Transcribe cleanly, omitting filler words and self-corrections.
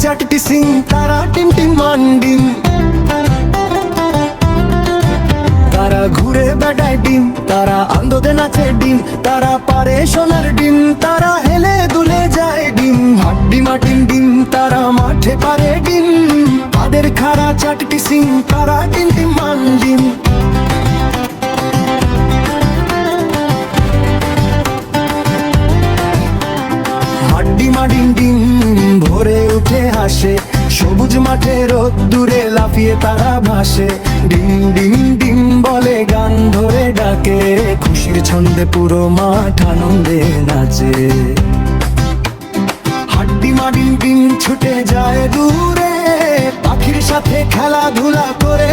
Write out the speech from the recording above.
চাটটি সিং, তারা team team মান ডিম। তারা ঘুরে বেড়ায় ডিম, তারা আনন্দে নাচে ডিম, তারা পারে সোনার ডিম, তারা হেলে দুলে যায় ডিম। হাড্ডি মাটিম ডিম, তারা মাঠে পারে ডিম। তাদের খাড়া চাটটি সিং, তারা টিম টিম মান ডিম। হাড্ডি মাডিম ডিম ভোরে উঠে হাসে, সবুজ মাঠে রোদ্দুরে লাফিয়ে তারা ভাসে। ডিম ডিম ডিম বলে গান ধরে ডাকে, খুশির ছন্দে পুরো মাঠ আনন্দে নাচে। হাড্ডি মাডিম ডিম ছুটে যায় দূরে, পাখির সাথে খেলাধুলা করে